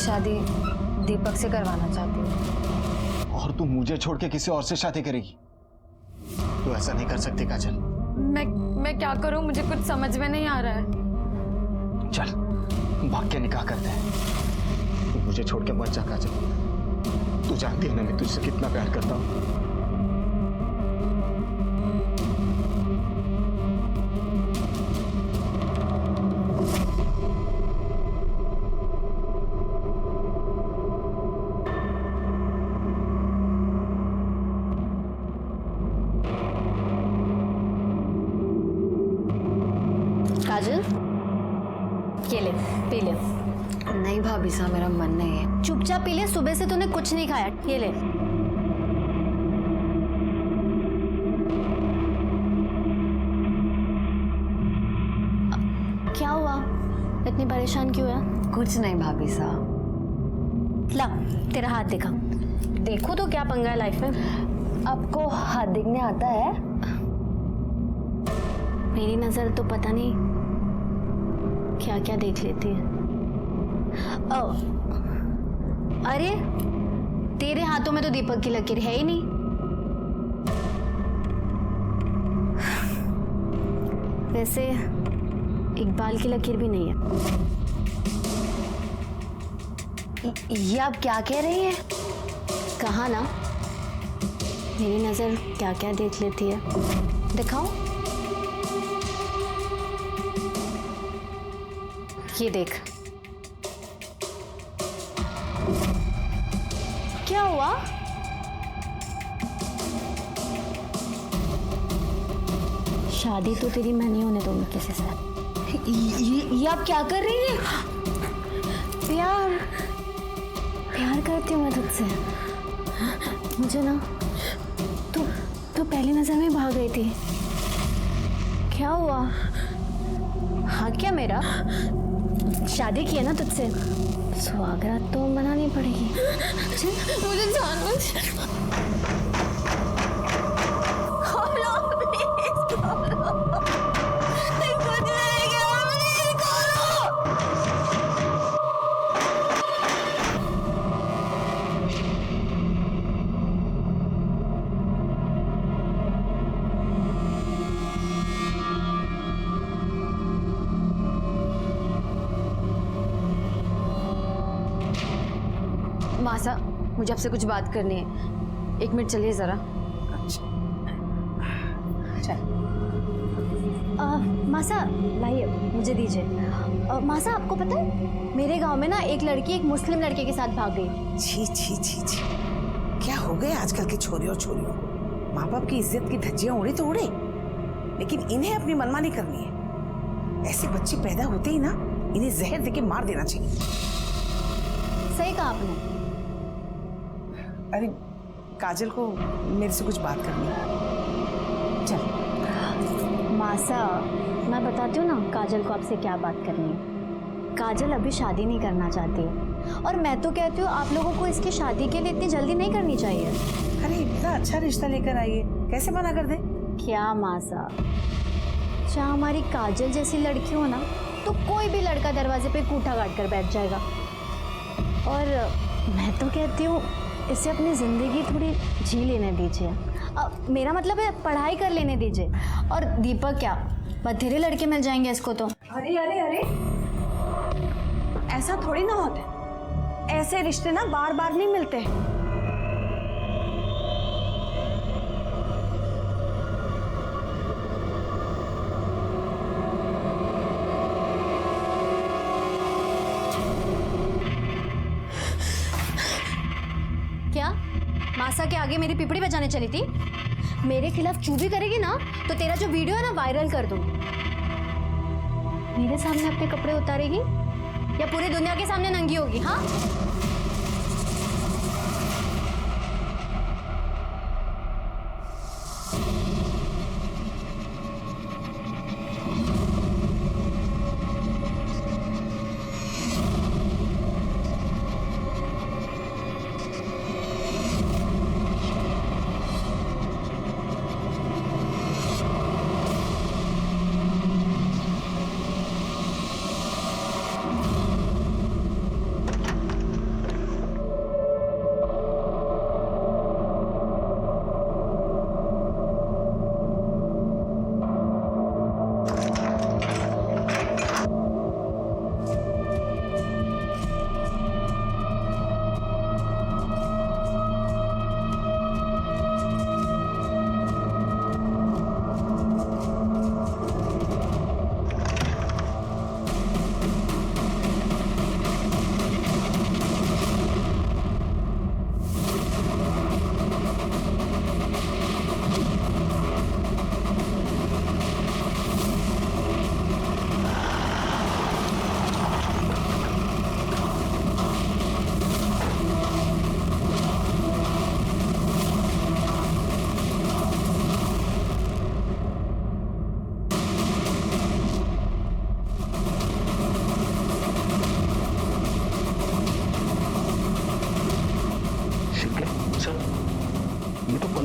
शादी दीपक से करवाना चाहती हूँ। और तू मुझे छोड़ के किसी और से शादी करेगी? तू ऐसा नहीं कर सकती काजल। मैं क्या करूँ, मुझे कुछ समझ में नहीं आ रहा है। चल भाग के निकाह करते हैं। तू मुझे छोड़ के मत जा काजल। तू जानती है ना मैं तुझसे कितना प्यार करता हूँ। काजल, ये ले, पी ले। नहीं भाभी साहब, मेरा मन नहीं है। चुपचाप पी ले, सुबह से तूने कुछ नहीं खाया। ये ले। क्या हुआ, इतनी परेशान क्यों है? कुछ नहीं भाभी साहब। ला, तेरा हाथ दिखा। देखो तो क्या पंगा है लाइफ में। आपको हाथ देखने आता है? मेरी नजर तो पता नहीं क्या क्या देख लेती है। ओ, अरे तेरे हाथों में तो दीपक की लकीर है ही नहीं। वैसे इकबाल की लकीर भी नहीं है। ये आप क्या कह रही हैं? कहा ना, मेरी नजर क्या क्या देख लेती है। दिखाओ, ये देख। क्या हुआ? शादी तो तेरी मैं नहीं होने दूंगी किसी से। ये आप क्या कर रही हैं? प्यार प्यार करती हूँ मैं तुझसे। मुझे ना तू पहली नजर में भाग गई थी। क्या हुआ? हाँ क्या मेरा? शादी की है ना तुझसे, स्वागत तो मनानी पड़ेगी। मुझे मासा, मुझे आपसे कुछ बात करनी है। 1 मिनट चलिए जरा। मासा लाइए, मुझे दीजिए। मासा, आपको पता है मेरे गांव में ना एक लड़की एक मुस्लिम लड़के के साथ भाग गई। छी छी छी छी, क्या हो गए आजकल के छोरे और छोरियों को? माँ बाप की इज्जत की धज्जियां उड़े तो उड़े, लेकिन इन्हें अपनी मनमानी करनी है। ऐसे बच्चे पैदा होते ही ना इन्हें जहर देके मार देना चाहिए। सही कहा आपने। अरे काजल को मेरे से कुछ बात करनी है। चल मासा, मैं बताती हूँ ना काजल को आपसे क्या बात करनी है। काजल अभी शादी नहीं करना चाहती, और मैं तो कहती हूँ आप लोगों को इसकी शादी के लिए इतनी जल्दी नहीं करनी चाहिए। अरे इतना अच्छा रिश्ता लेकर आइए, कैसे मना कर दे? क्या मासा, चाहे हमारी काजल जैसी लड़की हो ना तो कोई भी लड़का दरवाजे पे कूठा काट कर बैठ जाएगा। और मैं तो कहती हूँ इसे अपनी ज़िंदगी थोड़ी जी लेने दीजिए। मेरा मतलब है पढ़ाई कर लेने दीजिए। और दीपक क्या, बथेरे लड़के मिल जाएंगे इसको तो। अरे अरे अरे, ऐसा थोड़ी ना होता है। ऐसे रिश्ते ना बार बार नहीं मिलते। क्या मासा के आगे मेरी पिपड़ी बचाने चली थी? मेरे खिलाफ चूभी करेगी ना तो तेरा जो वीडियो है ना वायरल कर दूंगी। मेरे सामने अपने कपड़े उतारेगी या पूरी दुनिया के सामने नंगी होगी? हाँ,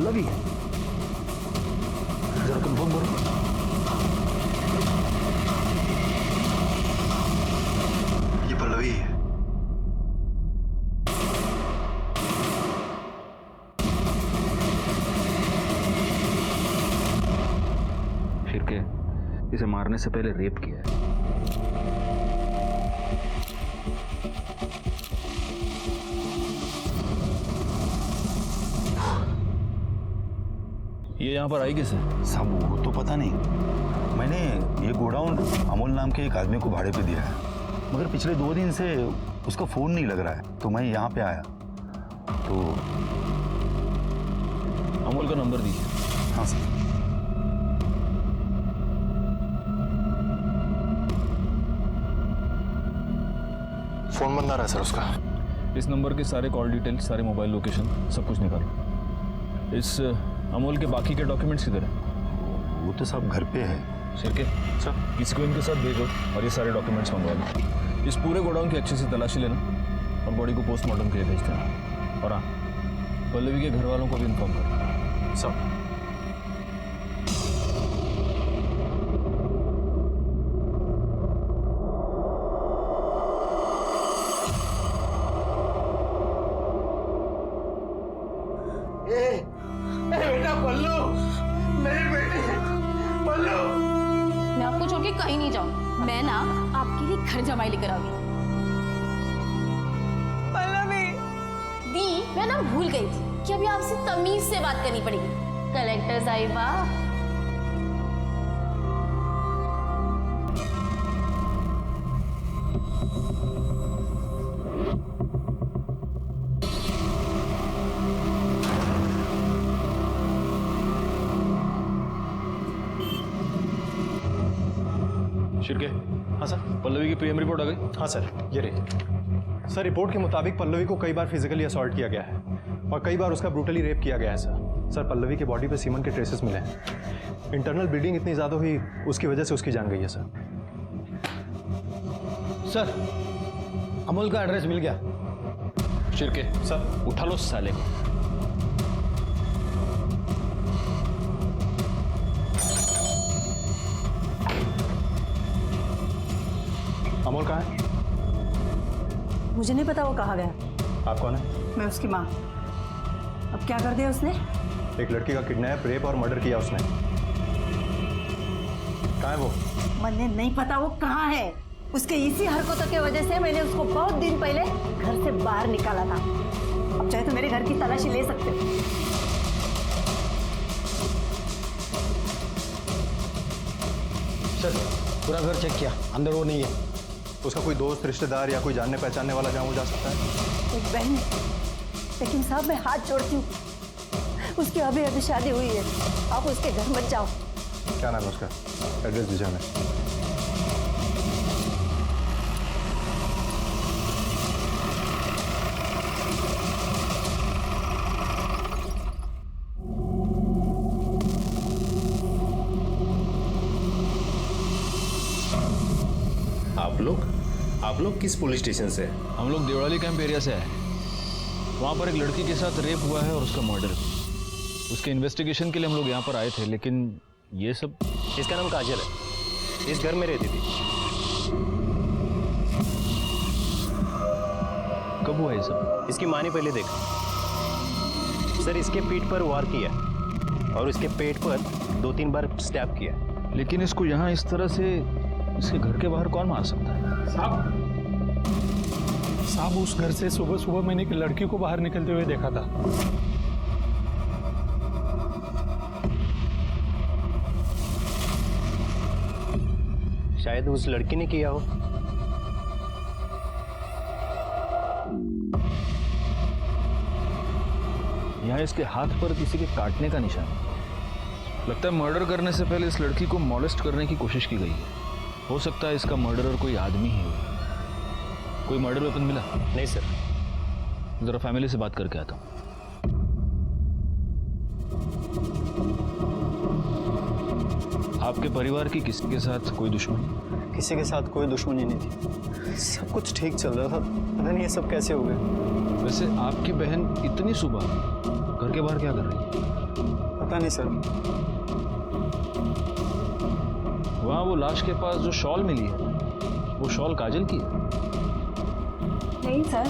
पल्लवी है? जरा कंफर्म करो। ये पल्लवी है। शिर्के, इसे मारने से पहले रेप किया है। ये यहाँ पर आई कैसे? साहब वो तो पता नहीं, मैंने ये गोडाउन अमोल नाम के एक आदमी को भाड़े पे दिया है, मगर पिछले 2 दिन से उसका फ़ोन नहीं लग रहा है, तो मैं यहाँ पे आया। तो अमोल का नंबर दीजिए। हाँ सर। फोन बंद आ रहा है सर उसका। इस नंबर के सारे कॉल डिटेल्स, सारे मोबाइल लोकेशन, सब कुछ निकालो। इस अमोल के बाकी के डॉक्यूमेंट्स किधर हैं? वो तो सब घर पे है। शिर्के, सर किसी को इनके साथ भेजो और ये सारे डॉक्यूमेंट्स मंगवा लो। इस पूरे गोडाउन की अच्छे से तलाशी लेना और बॉडी को पोस्टमार्टम के लिए भेज देना। और हाँ, पल्लवी के घर वालों को भी इन्फॉर्म करो। सब बेटा पल्लू, मेरी बेटी पल्लू। मैं आपको छोड़ के कहीं नहीं जाऊँ। मैं ना आपके लिए घर जमाई लेकर आऊंगी। पल्लवी दी, मैं ना भूल गई थी कि अभी आपसे तमीज से बात करनी पड़ेगी। कलेक्टर साहिबा, शिर्के, हाँ सर। पल्लवी की पीएम रिपोर्ट आ गई? हाँ सर, ये रही। सर, रिपोर्ट के मुताबिक पल्लवी को कई बार फिजिकली असॉल्ट किया गया है और कई बार उसका ब्रूटली रेप किया गया है सर। पल्लवी की बॉडी पे सीमन के ट्रेसेस मिले हैं। इंटरनल ब्लीडिंग इतनी ज़्यादा हुई, उसकी वजह से उसकी जान गई है सर। सर, अमोल का एड्रेस मिल गया। शिर्के, सर उठा लो साले को। अमोल कहाँ है? मुझे नहीं पता वो कहाँ गया। आप कौन है? मैं उसकी माँ। अब क्या कर दिया उसने? एक लड़की का किडनैप, रेप और मर्डर किया उसने। कहाँ है वो? मुझे नहीं पता वो कहाँ है। उसके इसी हरकतों की वजह से मैंने उसको बहुत दिन पहले घर से बाहर निकाला था। अब चाहे तो मेरे घर की तलाशी ले सकते हो। सर, पूरा घर चेक किया, अंदर वो नहीं है। उसका कोई दोस्त, रिश्तेदार या कोई जानने पहचानने वाला जहाँ वो जा सकता है? एक बहन है, लेकिन साहब मैं हाथ जोड़ती हूँ, उसकी अभी अभी शादी हुई है। आप उसके घर मत जाओ। क्या नाम है उसका? एड्रेस दीजिए हमें। आप लोग किस पुलिस स्टेशन से? हम लोग देवड़ाली कैंप एरिया से आए। वहाँ पर एक लड़की के साथ रेप हुआ है और उसका मर्डर। उसके इन्वेस्टिगेशन के लिए हम लोग यहाँ पर आए थे, लेकिन ये सब। इसका नाम काजल है, इस घर में रहती थी। कब हुआ ये सब? इसकी माँ ने पहले देखा सर। इसके पीठ पर वार किया और इसके पेट पर 2-3 बार स्टैब किया। लेकिन इसको यहाँ इस तरह से इसके घर के बाहर कौन मार सकता है? साहब उस घर से सुबह सुबह मैंने एक लड़की को बाहर निकलते हुए देखा था। शायद उस लड़की ने किया हो। यहाँ इसके हाथ पर किसी के काटने का निशान है। लगता है मर्डर करने से पहले इस लड़की को मॉलेस्ट करने की कोशिश की गई है। हो सकता है इसका मर्डरर कोई आदमी ही हो। कोई मर्डर वेपन मिला? नहीं सर। जरा फैमिली से बात करके आता हूँ। आपके परिवार की किसी के साथ कोई दुश्मनी? किसी के साथ कोई दुश्मनी नहीं थी, सब कुछ ठीक चल रहा था। पता नहीं ये सब कैसे हो गए। वैसे आपकी बहन इतनी सुबह घर घर के बाहर क्या कर रही है? पता नहीं सर। वहाँ वो लाश के पास जो शॉल मिली है, वो शॉल काजल की है? नहीं सर,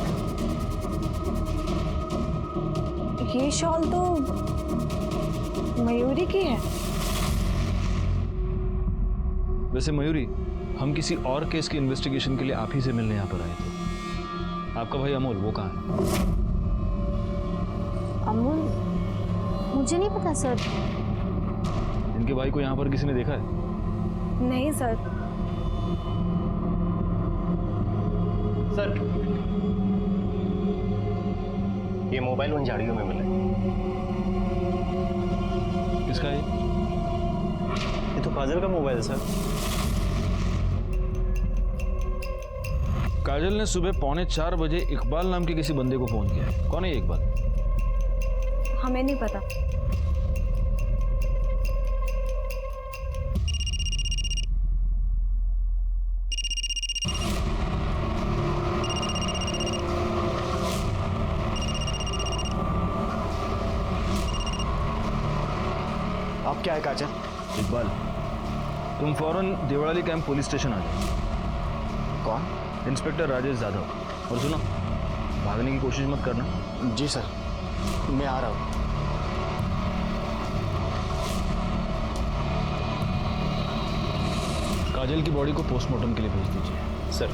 ये शॉल तो मयूरी की है। वैसे मयूरी, हम किसी और केस की इन्वेस्टिगेशन के लिए आप ही से मिलने यहाँ पर आए थे। आपका भाई अमोल वो कहाँ है? अमोल, मुझे नहीं पता सर। इनके भाई को यहाँ पर किसी ने देखा है? नहीं सर। सर, ये मोबाइल उन झाड़ियों में मिला है। किसका है? ये तो काजल का मोबाइल है सर। काजल ने सुबह 3:45 बजे इकबाल नाम के किसी बंदे को फोन किया है। कौन है ये इकबाल? हमें नहीं पता। अब क्या है काजल? इकबाल, तुम फौरन देवड़ाली कैंप पुलिस स्टेशन आ जाओ। कौन? इंस्पेक्टर राजेश यादव। और सुनो, भागने की कोशिश मत करना। जी सर, मैं आ रहा हूँ। काजल की बॉडी को पोस्टमार्टम के लिए भेज दीजिए। सर,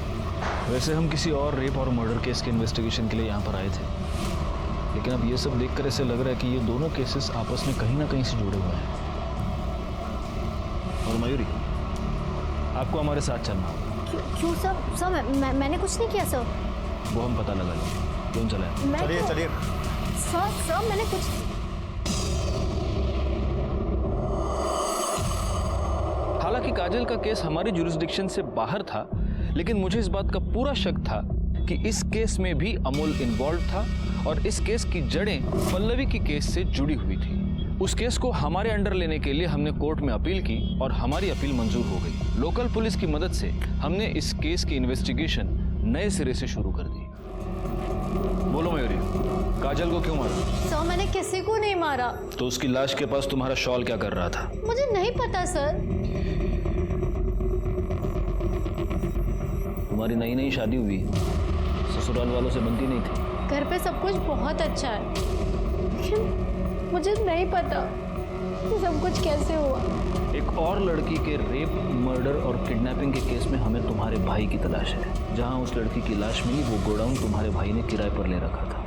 वैसे हम किसी और रेप और मर्डर केस के इन्वेस्टिगेशन के लिए यहाँ पर आए थे, लेकिन अब ये सब देखकर ऐसे लग रहा है कि ये दोनों केसेस आपस में कहीं ना कहीं से जुड़े हुए हैं। और मयूरी, आपको हमारे साथ चलना होगा। क्यों सर? सर मैंने कुछ नहीं किया सर। वो हम पता लगा लेंगे। क्यों चले? चलिए चलिए। सर मैंने कुछ। हालांकि काजल का केस हमारी जुरिस्डिक्शन से बाहर था, लेकिन मुझे इस बात का पूरा शक था कि इस केस में भी अमोल इन्वॉल्व था और इस केस की जड़ें पल्लवी की केस से जुड़ी हुई थी। उस केस को हमारे अंडर लेने के लिए हमने कोर्ट में अपील की और हमारी अपील मंजूर हो गई। लोकल पुलिस की मदद से हमने इस केस की इन्वेस्टिगेशन नए सिरे से शुरू कर दी। बोलो मयूरी, काजल को क्यों मारा? सर मैंने किसी को नहीं मारा। तो उसकी लाश के पास तुम्हारा शॉल क्या कर रहा था? मुझे नहीं पता सर। तुम्हारी नई नई शादी हुई, ससुराल वालों से बनती नहीं थी। घर पे सब कुछ बहुत अच्छा है, लेकिन मुझे नहीं पता कि सब कुछ कैसे हुआ। एक और लड़की के रेप, मर्डर और किडनैपिंग के केस में हमें तुम्हारे भाई की तलाश है। जहां उस लड़की की लाश मिली, वो गोडाउन तुम्हारे भाई ने किराए पर ले रखा था।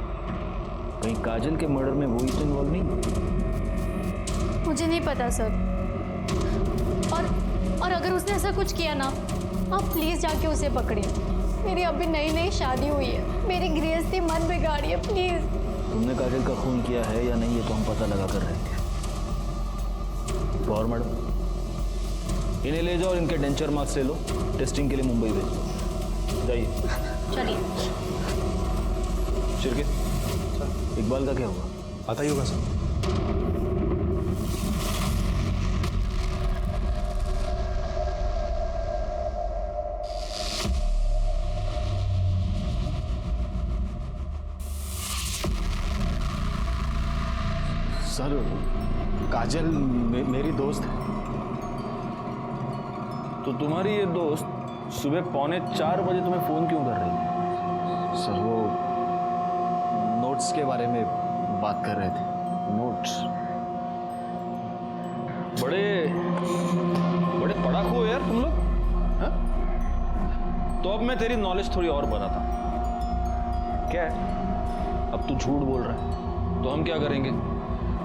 कहीं काजल के मर्डर में वो ही तो इन्वॉल्व नहीं? मुझे नहीं पता सर। और अगर उसने ऐसा कुछ किया ना, आप प्लीज जाके उसे पकड़िए। मेरी अभी नई नई शादी हुई है, मेरी गृहस्थी मत बिगाड़िए प्लीज। तुमने काजल का खून किया है या नहीं, ये तो हम पता लगा कर रहेंगे। और मैडम, इन्हें ले जाओ और इनके डेंचर मार्क्स ले लो, टेस्टिंग के लिए मुंबई भेजो। जाइए। चलिए। शिरके, इकबाल का क्या हुआ? पता ही होगा सर। सर, काजल मेरी दोस्त है। तो तुम्हारी ये दोस्त सुबह 3:45 बजे तुम्हें फोन क्यों कर रही थी? सर, वो नोट्स के बारे में बात कर रहे थे। नोट्स? बड़े पढ़ाकू हो यार तुम लोग, हाँ? तो अब मैं तेरी नॉलेज थोड़ी और बढ़ाता हूं। क्या है? अब तू झूठ बोल रहा है, तो हम क्या करेंगे?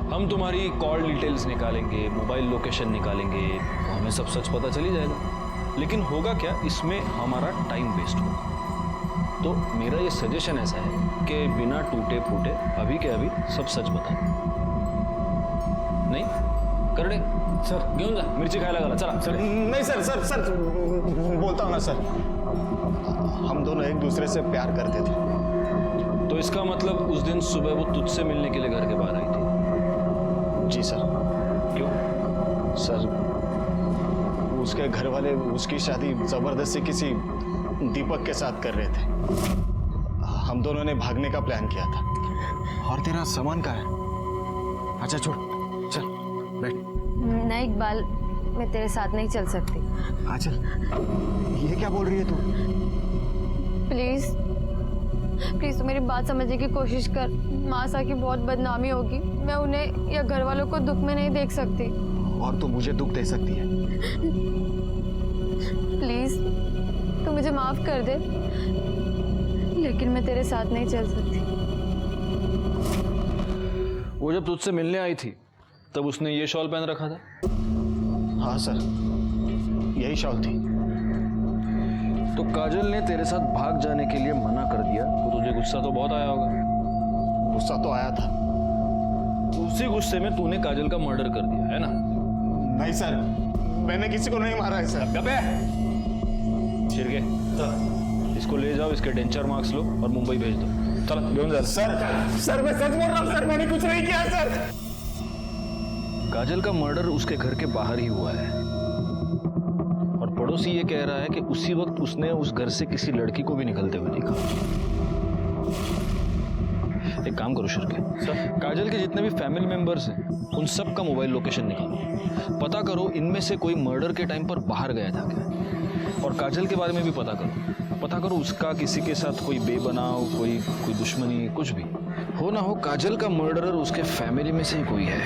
हम तुम्हारी कॉल डिटेल्स निकालेंगे, मोबाइल लोकेशन निकालेंगे, तो हमें सब सच पता चल ही जाएगा। लेकिन होगा क्या, इसमें हमारा टाइम वेस्ट होगा। तो मेरा ये सजेशन ऐसा है कि बिना टूटे फूटे अभी के अभी सब सच बता दो। नहीं करने सर, घेऊन जा, मिर्ची खायला घाला, चला। सर नहीं, सर बोलता हूँ ना सर, हम दोनों एक दूसरे से प्यार करते थे। तो इसका मतलब उस दिन सुबह वो तुझसे मिलने के लिए घर के बाहर आई थी? जी सर। क्यों? सर, उसके घर वाले उसकी शादी जबरदस्ती किसी दीपक के साथ कर रहे थे। हम दोनों ने भागने का प्लान किया था। और तेरा सामान कहाँ है? अच्छा छोड़, चल बैठ। नहीं इकबाल, मैं तेरे साथ नहीं चल सकती। हाँ चल। ये क्या बोल रही है तू? प्लीज प्लीज तू मेरी बात समझने की कोशिश कर। मासा की बहुत बदनामी होगी। मैं उन्हें या घर वालों को दुख में नहीं देख सकती। और तू मुझे दुख दे सकती है। प्लीज तू मुझे माफ कर दे, लेकिन मैं तेरे साथ नहीं चल सकती। वो जब तुझसे मिलने आई थी तब उसने ये शॉल पहन रखा था। हाँ सर, यही शॉल थी। तो काजल ने तेरे साथ भाग जाने के लिए मना कर दिया तो तुझे गुस्सा तो बहुत आया होगा। गुस्सा तो आया था। उसी गुस्से में तूने काजल का मर्डर कर दिया है ना? नहीं सर, मैंने किसी को नहीं मारा है सर। गप्पे छिड़के, इसको ले जाओ, इसके डेंचर मार्क्स लो और मुंबई भेज दो। चलो घेऊन जा। सर मैं सच बोल रहा हूँ सर, मैंने कुछ नहीं किया सर। काजल का मर्डर उसके घर के बाहर ही हुआ है और पड़ोसी ये कह रहा है कि उसी वक्त उसने उस घर से किसी लड़की को भी निकलते हुए देखा। एक काम करो शिर्के, काजल के जितने भी फैमिली मेंबर्स हैं उन सब का मोबाइल लोकेशन निकालो, पता करो इनमें से कोई मर्डर के टाइम पर बाहर गया था क्या, और काजल के बारे में भी पता करो उसका किसी के साथ कोई बेबनाव, कोई दुश्मनी, कुछ भी हो ना हो, काजल का मर्डरर उसके फैमिली में से ही कोई है।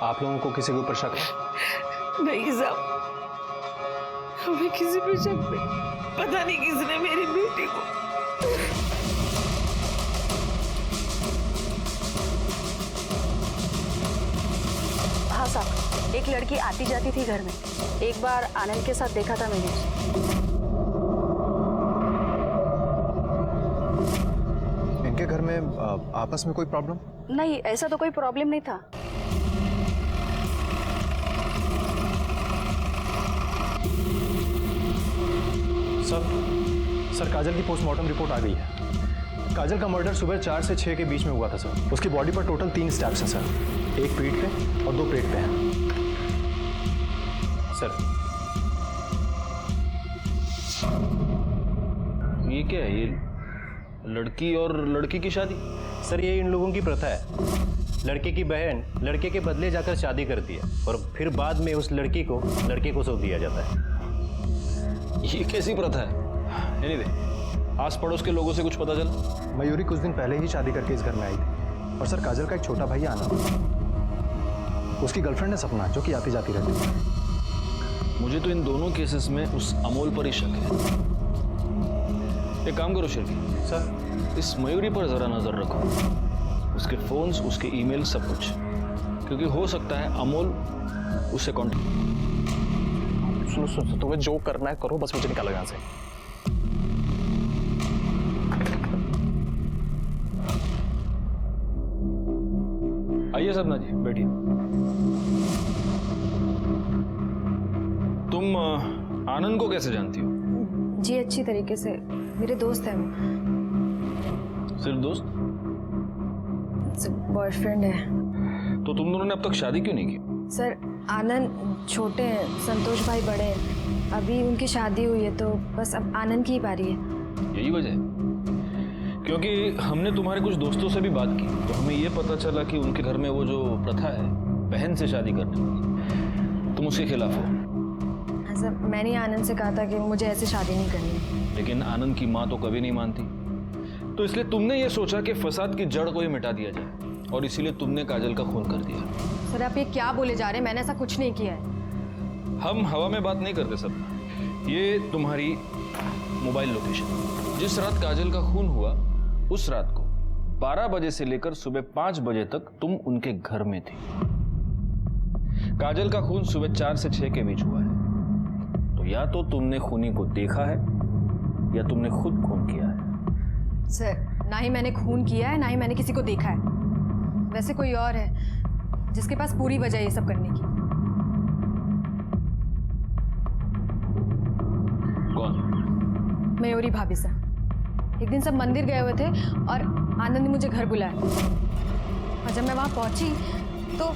आप लोगों को किसी के ऊपर शक है? नहीं साहब, हमें किसी पे शक नहीं। पता नहीं किसने मेरी बेटी को। हाँ साहब, एक लड़की आती जाती थी घर में। एक बार आनंद के साथ देखा था मैंने उसे। इनके घर में आपस में कोई प्रॉब्लम? नहीं, ऐसा तो कोई प्रॉब्लम नहीं था। सर काजल की पोस्टमार्टम रिपोर्ट आ गई है। काजल का मर्डर सुबह 4 से 6 के बीच में हुआ था सर। उसकी बॉडी पर टोटल 3 स्टैब्स हैं सर, एक पीठ पे और 2 पेट पे हैं सर। ये क्या है? ये लड़की और लड़की की शादी? सर ये इन लोगों की प्रथा है। लड़के की बहन लड़के के बदले जाकर शादी करती है और फिर बाद में उस लड़की को लड़के को सौंप दिया जाता है। ये कैसी प्रथा है? एनीवे, आस पड़ोस के लोगों से कुछ पता चला? मयूरी कुछ दिन पहले ही शादी करके इस घर में आई थी। और सर काजल का एक छोटा भाई आनंद, उसकी गर्लफ्रेंड है सपना, जो कि आती जाती रहती है। मुझे तो इन दोनों केसेस में उस अमोल पर ही शक है। एक काम करो शिर्की सर, इस मयूरी पर जरा नजर रखो, उसके फोन्स, उसके ईमेल, सब कुछ, क्योंकि हो सकता है अमोल उससे कांटेक्ट। सुनो, तुम्हें जो करना है करो, बस मुझे निकालो यहाँ से। आइए सपना जी, बैठिए। तुम आनंद को कैसे जानती हो? जी अच्छी तरीके से, मेरे दोस्त हैं वो। सिर्फ दोस्त? बॉयफ्रेंड है। तो तुम दोनों ने अब तक शादी क्यों नहीं की? सर आनंद छोटे हैं, संतोष भाई बड़े हैं। अभी उनकी शादी हुई है तो बस अब आनंद की ही बारी है। यही वजह है? क्योंकि हमने तुम्हारे कुछ दोस्तों से भी बात की तो हमें ये पता चला कि उनके घर में वो जो प्रथा है बहन से शादी करने की, तुम उसके खिलाफ हो। सर मैंने आनंद से कहा था कि मुझे ऐसे शादी नहीं करनी, लेकिन आनंद की माँ तो कभी नहीं मानती, तो इसलिए तुमने ये सोचा कि फसाद की जड़ को ही मिटा दिया जाए और इसीलिए तुमने काजल का खून कर दिया। सर आप ये क्या बोले जा रहे हैं? मैंने ऐसा कुछ नहीं किया है। हम हवा में बात नहीं करते सब। ये तुम्हारी मोबाइल लोकेशन, जिस रात काजल का खून हुआ उस रात को 12 बजे से लेकर सुबह 5 बजे तक तुम उनके घर में थी। काजल का खून सुबह 4 से 6 के बीच हुआ है, तो या तो तुमने खूनी को देखा है या तुमने खुद खून किया है। सर ना ही मैंने खून किया है, ना ही मैंने किसी को देखा है। वैसे कोई और है जिसके पास पूरी वजह ये सब करने की। कौन? मयूरी भाभी से। एक दिन सब मंदिर गए हुए थे और आनंद ने मुझे घर बुलाया। और जब मैं वहाँ पहुँची तो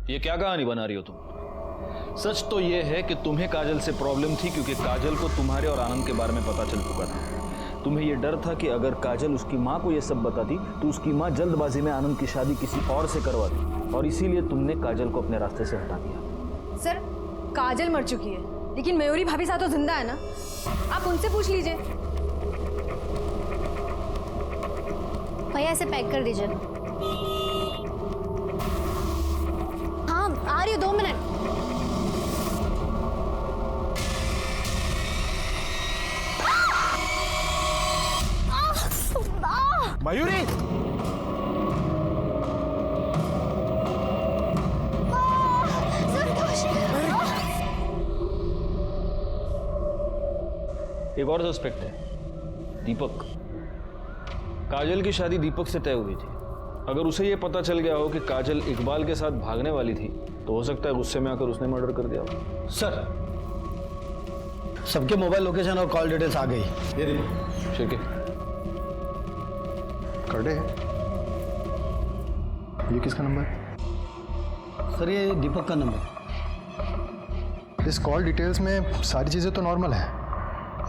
ये क्या कहानी बना रही हो तुम? सच तो ये है कि तुम्हें काजल से प्रॉब्लम थी क्योंकि काजल को तुम्हारे और आनंद के बारे में पता चल चुका था। तुम्हें ये डर था कि अगर काजल उसकी माँ को ये सब बताती तो उसकी माँ जल्दबाजी में आनंद की शादी किसी और से करवाती, और इसीलिए तुमने काजल को अपने रास्ते से हटा दिया। सर, काजल मर चुकी है, लेकिन मयूरी भाभी साथ तो जिंदा है ना, आप उनसे पूछ लीजिए। भैया इसे पैक कर दीजिए। हाँ आ रही हूँ, 2 मिनट। मयूरी, एक और सस्पेक्ट है, दीपक। काजल की शादी दीपक से तय हुई थी। अगर उसे यह पता चल गया हो कि काजल इकबाल के साथ भागने वाली थी तो हो सकता है गुस्से में आकर उसने मर्डर कर दिया हो। सर, सबके मोबाइल लोकेशन और कॉल डिटेल्स आ गई। ये देखो। ठीक है। कर्डे है। ये किसका नंबर है? सर ये दीपक का नंबर। इस कॉल डिटेल्स में सारी चीज़ें तो नॉर्मल हैं,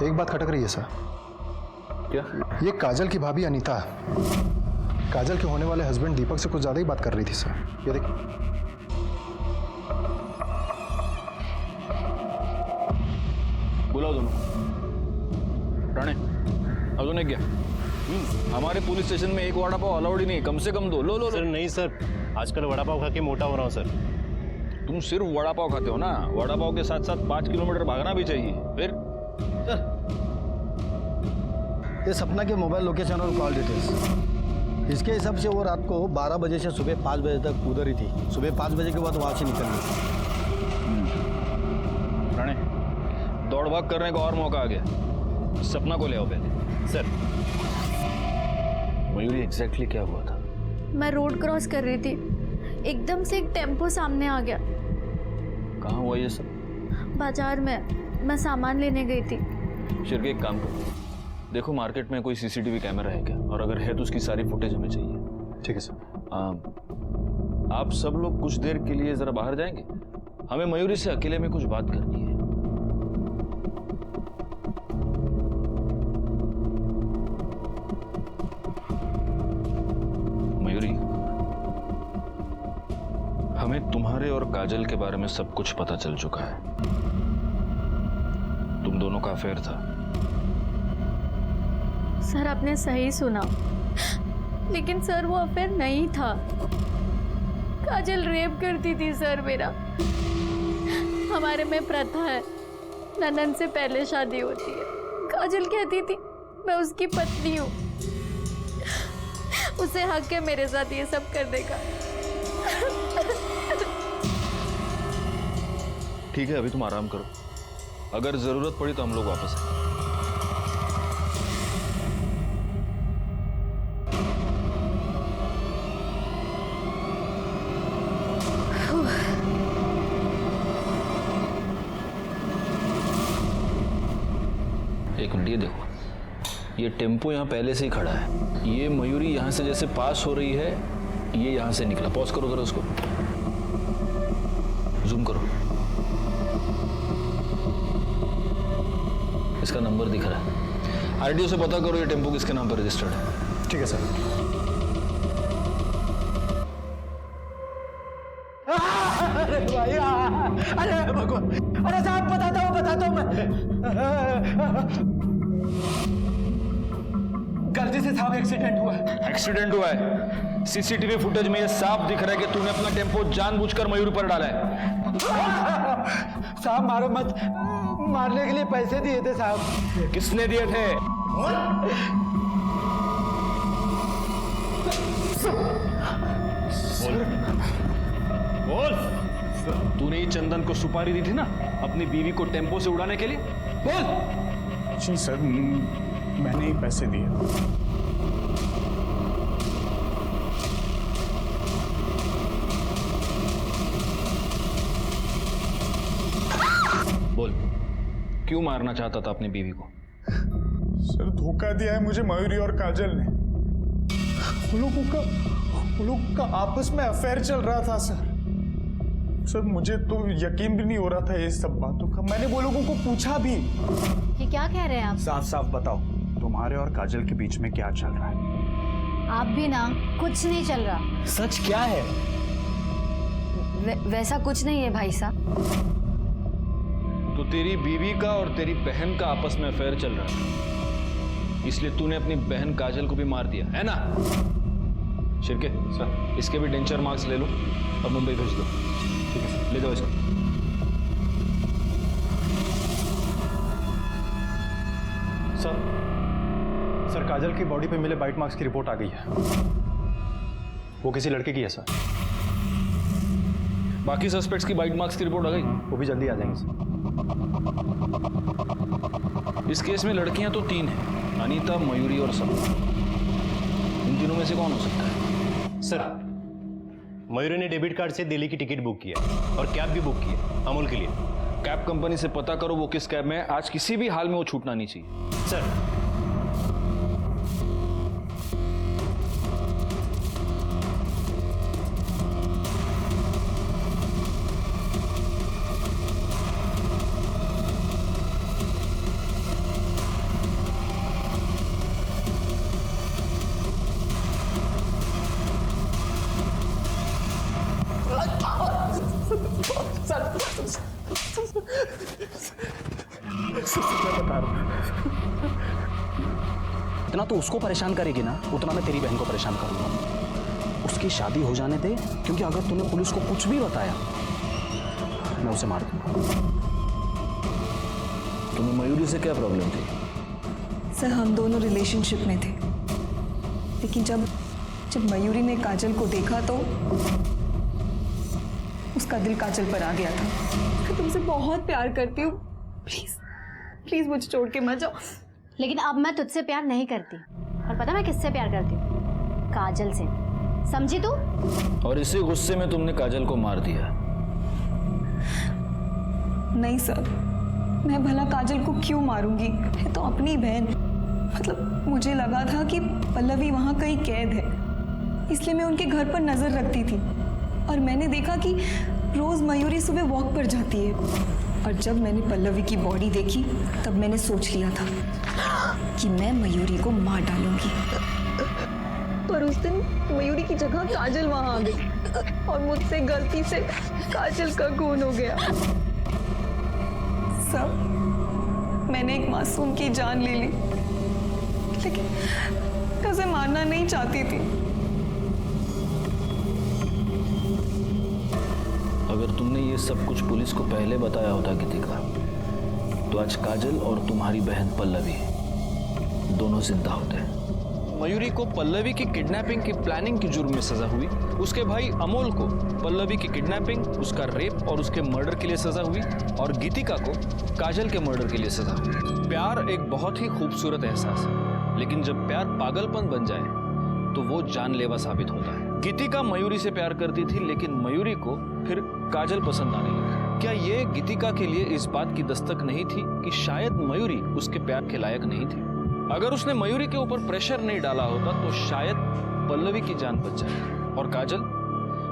एक बात खटक रही है सर। क्या? ये काजल की भाभी अनीता काजल के होने वाले हस्बैंड दीपक से कुछ ज़्यादा ही बात कर रही थी सर। ये देखिए। बुलाओ दोनों। राणे, अजून एक क्या? हमारे पुलिस स्टेशन में एक वड़ा पाव अलाउड ही नहीं, कम से कम 2। लो लो सर नहीं सर, आजकल वड़ा पाव खा के मोटा हो रहा हूँ सर। तुम सिर्फ वड़ा पाव खाते हो ना, वड़ा पाव के साथ साथ 5 किलोमीटर भागना भी चाहिए। फिर सर ये सपना के मोबाइल लोकेशन और कॉल डिटेल्स, इसके हिसाब से वो रात को 12 बजे से सुबह 5 बजे तक उधर ही थी। सुबह 5 बजे के बाद वहाँ से निकल गई। राणे, दौड़ भाग करने का और मौका आ गया। सपना को ले आओ पहले। सर मयूरी, एग्जैक्टली क्या हुआ था? मैं रोड क्रॉस कर रही थी, एकदम से एक टेम्पो सामने आ गया। कहाँ हुआ ये सब? बाजार में, मैं सामान लेने गई थी। शिरके, एक काम करो, देखो मार्केट में कोई सीसीटीवी कैमरा है क्या, और अगर है तो उसकी सारी फुटेज हमें चाहिए। ठीक है सर। आप सब लोग कुछ देर के लिए जरा बाहर जाएंगे, हमें मयूरी से अकेले में कुछ बात करनी है। मयूरी, हमें तुम्हारे और काजल के बारे में सब कुछ पता चल चुका है। तुम दोनों का अफेयर था। सर आपने सही सुना, लेकिन सर वो अफेयर नहीं था। काजल रेप करती थी सर मेरा। हमारे में प्रथा है, ननन से पहले शादी होती है। काजल कहती थी मैं उसकी पत्नी हूँ, उसे हक है मेरे साथ ये सब करने का। ठीक है, अभी तुम आराम करो, अगर जरूरत पड़ी तो हम लोग वापस आएंगे। एक मिनट, ये देखो, ये टेम्पो यहाँ पहले से ही खड़ा है। ये मयूरी यहाँ से जैसे पास हो रही है, ये यहाँ से निकला। पॉज करो जरा उसको, जूम करो। इसका नंबर दिख रहा है। आरटीओ से पता करो ये टेम्पो किसके नाम पर रजिस्टर्ड है। ठीक है सर। अरे भाई, अरे भगवान, अरे साहब बताता हूँ मैं। गलती से साहब एक्सीडेंट हुआ है। एक्सीडेंट हुआ है? सीसीटीवी फुटेज में ये साफ दिख रहा है कि तूने अपना टेम्पो जानबूझकर मयूरी पर डाला है। साहब मारो मत, मारने के लिए पैसे दिए थे साहब। किसने दिए थे? बोल। तूने ही चंदन को सुपारी दी थी ना अपनी बीवी को टेम्पो से उड़ाने के लिए? बोल। जी सर, मैंने ही पैसे दिए। बोल, क्यों मारना चाहता था अपनी बीवी को? सर धोखा दिया है मुझे मयूरी और काजल ने। वो लोगों का आपस में अफेयर चल रहा था सर मुझे तो यकीन भी नहीं हो रहा था ये सब बातों का। मैंने वो लोगों को पूछा भी। ये क्या कह रहे हैं आप? साफ साफ बताओ तुम्हारे और काजल के बीच में क्या चल रहा है? आप भी ना, कुछ नहीं चल रहा। सच क्या है? वैसा कुछ नहीं है भाई साहब। तो तेरी बीवी का और तेरी बहन का आपस में अफेयर चल रहा है, इसलिए तूने अपनी बहन काजल को भी मार दिया है ना? शिर्के सर, इसके भी डेंचर मार्क्स ले लो और मुंबई भेज दो। ठीक है सर, ले जाओ इसको। सर काजल की बॉडी पे मिले बाइट मार्क्स की रिपोर्ट आ गई है। वो किसी लड़के की है सर। बाकी सस्पेक्ट्स की बाइट मार्क्स की रिपोर्ट आ गई? वो भी जल्दी आ जाएंगे सर। इस केस में लड़कियां तो 3 हैं, अनीता, मयूरी और सपना। इन तीनों में से कौन हो सकता है? सर, मयूरी ने डेबिट कार्ड से दिल्ली की टिकट बुक किया और कैब भी बुक किया अमूल के लिए। कैब कंपनी से पता करो वो किस कैब में है। आज किसी भी हाल में वो छूटना नहीं चाहिए। सर, इतना तो उसको परेशान करेगी ना, उतना मैं तेरी बहन को परेशान करूंगा। उसकी शादी हो जाने दे, क्योंकि अगर तूने पुलिस को कुछ भी बताया मैं उसे मार दूंगा। तुम्हें मयूरी से क्या प्रॉब्लम थी? सर हम दोनों रिलेशनशिप में थे, लेकिन जब मयूरी ने काजल को देखा तो उसका दिल काजल पर आ गया था। मैं तुमसे बहुत प्यार करती हूँ, प्लीज मुझे छोड़ के मत जाओ। लेकिन अब मैं तुझसे प्यार नहीं करती, और पता मैं किससे प्यार करती हूँ? काजल से, समझी तू? और इसी गुस्से में तुमने काजल को मार दिया? नहीं सर, मैं भला काजल को क्यों मारूंगी? है तो अपनी बहन। मतलब मुझे लगा था कि पल्लवी वहाँ कहीं कैद है, इसलिए मैं उनके घर पर नजर रखती थी। और मैंने देखा कि रोज मयूरी सुबह वॉक पर जाती है, और जब मैंने पल्लवी की बॉडी देखी तब मैंने सोच लिया था कि मैं मयूरी को मार डालूंगी। पर उस दिन मयूरी की जगह काजल वहां आ गई और मुझसे गलती से काजल का खून हो गया। सब मैंने एक मासूम की जान ले ली, लेकिन मैं उसे मारना नहीं चाहती थी। अगर तुमने ये सब कुछ पुलिस को पहले बताया होता गीतिका, तो आज काजल और तुम्हारी बहन पल्लवी दोनों जिंदा होते। मयूरी को पल्लवी की किडनैपिंग की प्लानिंग की जुर्म में सजा हुई। उसके भाई अमोल को पल्लवी की किडनैपिंग, उसका रेप और उसके मर्डर के लिए सजा हुई, और गीतिका को काजल के मर्डर के लिए सजा हुई। प्यार एक बहुत ही खूबसूरत एहसास है, लेकिन जब प्यार पागलपन बन जाए तो वो जानलेवा साबित होता है। गीतिका मयूरी से प्यार करती थी, लेकिन मयूरी को फिर काजल पसंद आने लगी। क्या ये गीतिका के लिए इस बात की दस्तक नहीं थी कि शायद मयूरी उसके प्यार के लायक नहीं थी? अगर उसने मयूरी के ऊपर प्रेशर नहीं डाला होता तो शायद पल्लवी की जान बच जाए। और काजल,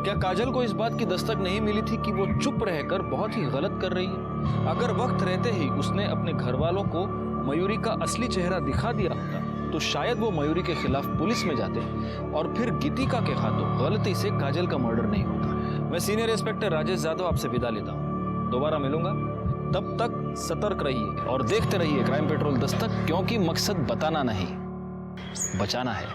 क्या काजल को इस बात की दस्तक नहीं मिली थी कि वो चुप रहकर बहुत ही गलत कर रही है? अगर वक्त रहते ही उसने अपने घर वालों को मयूरी का असली चेहरा दिखा दिया होता तो शायद वो मयूरी के खिलाफ पुलिस में जाते और फिर गीतिका के हाथों गलती से काजल का मर्डर नहीं होता। मैं सीनियर इंस्पेक्टर राजेश यादव आपसे विदा लेता हूँ। दोबारा मिलूंगा, तब तक सतर्क रहिए और देखते रहिए क्राइम पेट्रोल दस्तक, क्योंकि मकसद बताना नहीं, बचाना है।